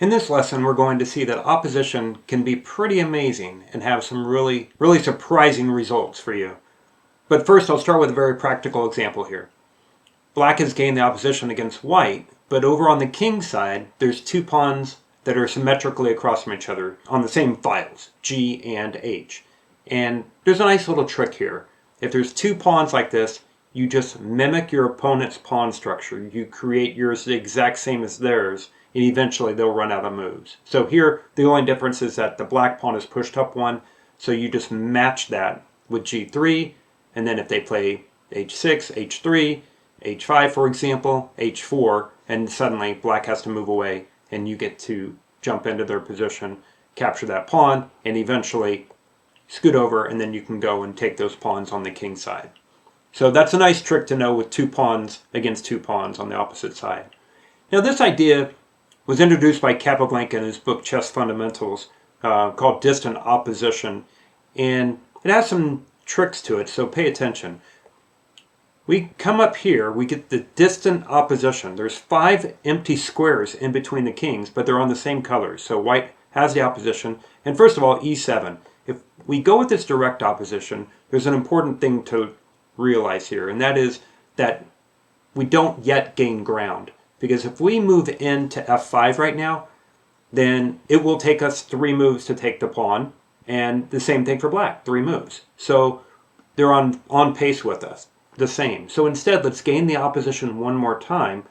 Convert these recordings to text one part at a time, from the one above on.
In this lesson, we're going to see that opposition can be pretty amazing and have some really surprising results for you. But first, I'll start with a very practical example here. Black has gained the opposition against white, but over on the king side, there's two pawns that are symmetrically across from each other on the same files, G and H. And there's a nice little trick here. If there's two pawns like this, you just mimic your opponent's pawn structure. You create yours the exact same as theirs, and eventually they'll run out of moves. So here, the only difference is that the black pawn is pushed up one, so you just match that with G3, and then if they play H6, H3, H5 for example, H4, and suddenly black has to move away, and you get to jump into their position, capture that pawn, and eventually scoot over, and then you can go and take those pawns on the king side. So that's a nice trick to know with two pawns against two pawns on the opposite side. Now this idea was introduced by Capablanca in his book Chess Fundamentals called Distant Opposition, and it has some tricks to it, so pay attention. We come up here, we get the distant opposition. There's 5 empty squares in between the kings, but they're on the same colors, so white has the opposition. And first of all, E7. If we go with this direct opposition, there's an important thing to realize here, and that is that we don't yet gain ground. Because if we move into F5 right now, then it will take us 3 moves to take the pawn, and the same thing for black, 3 moves. So they're on pace with us, the same. So instead, let's gain the opposition one more time,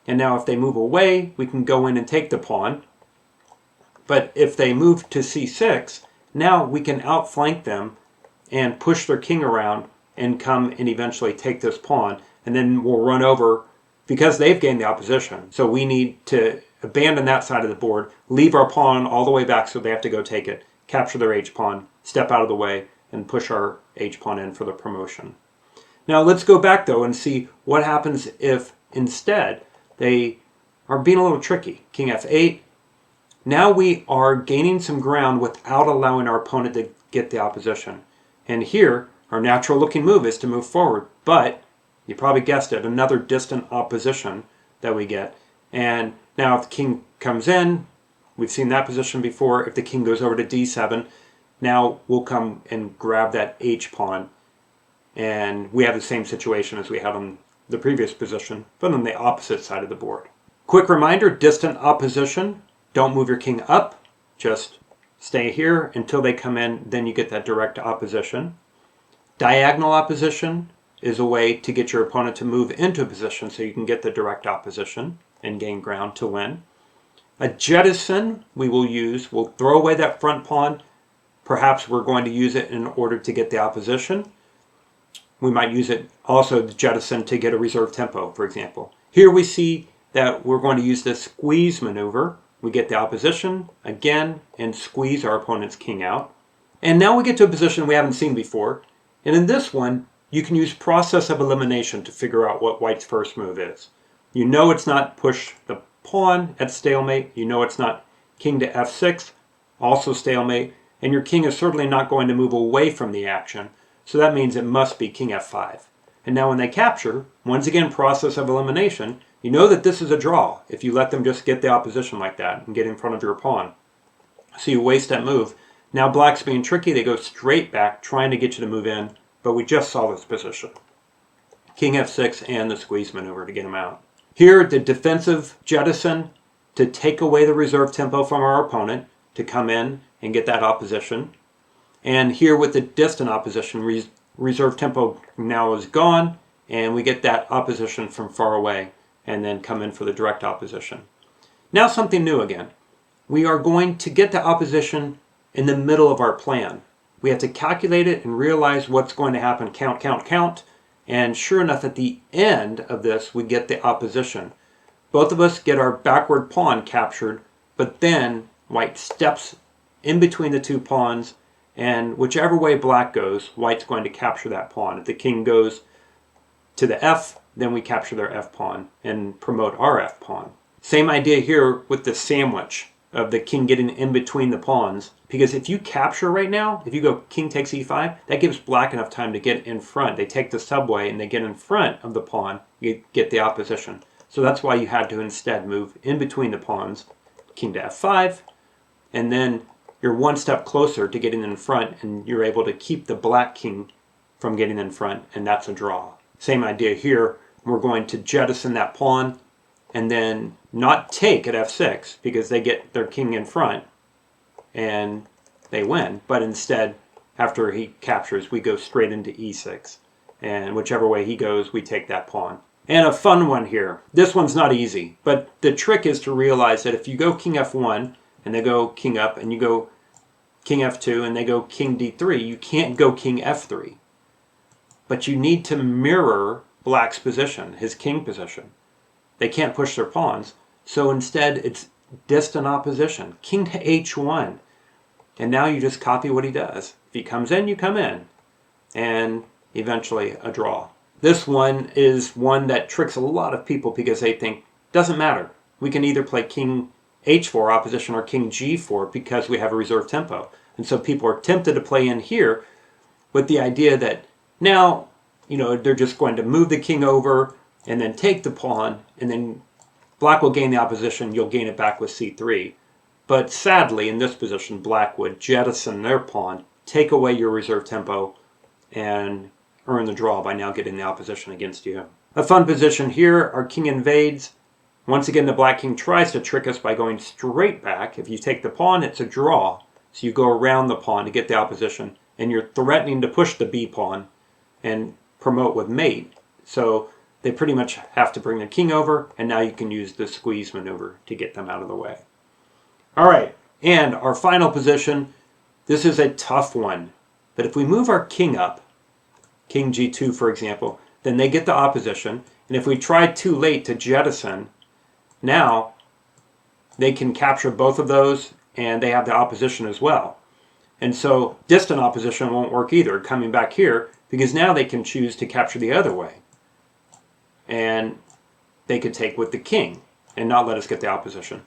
and now if they move away, we can go in and take the pawn. But if they move to C6, now we can outflank them and push their king around and come and eventually take this pawn, and then we'll run over because they've gained the opposition. So we need to abandon that side of the board, leave our pawn all the way back so they have to go take it, capture their h-pawn, step out of the way, and push our h-pawn in for the promotion. Now let's go back though and see what happens if instead they are being a little tricky. King f8. Now we are gaining some ground without allowing our opponent to get the opposition. And here, our natural looking move is to move forward, but you probably guessed it, another distant opposition that we get. And now if the king comes in, we've seen that position before. If the king goes over to d7, now we'll come and grab that h-pawn. And we have the same situation as we had on the previous position, but on the opposite side of the board. Quick reminder, distant opposition. Don't move your king up. Just stay here until they come in, then you get that direct opposition. Diagonal opposition is a way to get your opponent to move into a position so you can get the direct opposition and gain ground to win. A jettison we'll throw away that front pawn. Perhaps we're going to use it in order to get the opposition. We might use it also the jettison to get a reserve tempo, for example. Here we see that we're going to use this squeeze maneuver. We get the opposition again and squeeze our opponent's king out. And now we get to a position we haven't seen before. And in this one, you can use process of elimination to figure out what white's first move is. You know it's not push the pawn at stalemate. You know it's not king to f6, also stalemate. And your king is certainly not going to move away from the action. So that means it must be king f5. And now when they capture, once again, process of elimination, you know that this is a draw if you let them just get the opposition like that and get in front of your pawn. So you waste that move. Now black's being tricky. They go straight back, trying to get you to move in. But we just saw this position. King f6 and the squeeze maneuver to get him out. Here, the defensive jettison to take away the reserve tempo from our opponent to come in and get that opposition. And here with the distant opposition, reserve tempo now is gone, and we get that opposition from far away and then come in for the direct opposition. Now something new again. We are going to get the opposition in the middle of our plan. We have to calculate it and realize what's going to happen, count, count, count. And sure enough, at the end of this, we get the opposition. Both of us get our backward pawn captured, but then white steps in between the two pawns, and whichever way black goes, white's going to capture that pawn. If the king goes to the f, then we capture their f pawn and promote our f pawn. Same idea here with the sandwich of the king getting in between the pawns. Because if you capture right now, if you go king takes e5, that gives black enough time to get in front. They take the subway and they get in front of the pawn, you get the opposition. So that's why you had to instead move in between the pawns king to f5, and then you're one step closer to getting in front, and you're able to keep the black king from getting in front, and that's a draw. Same idea here. We're going to jettison that pawn and then not take at f6 because they get their king in front and they win, but instead, after he captures, we go straight into e6, and whichever way he goes, we take that pawn. And a fun one here. This one's not easy, but the trick is to realize that if you go king f1 and they go king up, and you go king f2 and they go king d3, you can't go king f3. But you need to mirror black's position, his king position. They can't push their pawns, so instead it's distant opposition, king to h1. And now you just copy what he does. If he comes in, you come in. And eventually a draw. This one is one that tricks a lot of people because they think, doesn't matter. We can either play king h4 opposition or king g4 because we have a reserve tempo. And so people are tempted to play in here with the idea that now, they're just going to move the king over and then take the pawn, and then black will gain the opposition, you'll gain it back with c3. But sadly, in this position, black would jettison their pawn, take away your reserve tempo, and earn the draw by now getting the opposition against you. A fun position here, our king invades. Once again, the black king tries to trick us by going straight back. If you take the pawn, it's a draw. So you go around the pawn to get the opposition, and you're threatening to push the b pawn and promote with mate. So they pretty much have to bring the king over, and now you can use the squeeze maneuver to get them out of the way. All right, and our final position, this is a tough one. But if we move our king up, king g2 for example, then they get the opposition. And if we try too late to jettison, now they can capture both of those and they have the opposition as well. And so distant opposition won't work either, coming back here, because now they can choose to capture the other way. And they could take with the king and not let us get the opposition.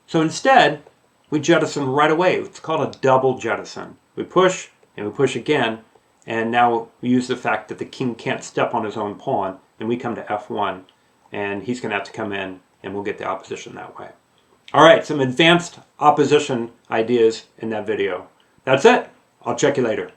So instead, we jettison right away. It's called a double jettison. We push and we push again, and now we use the fact that the king can't step on his own pawn, and we come to f1, and he's going to have to come in, and we'll get the opposition that way. All right, some advanced opposition ideas in that video. That's it. I'll check you later.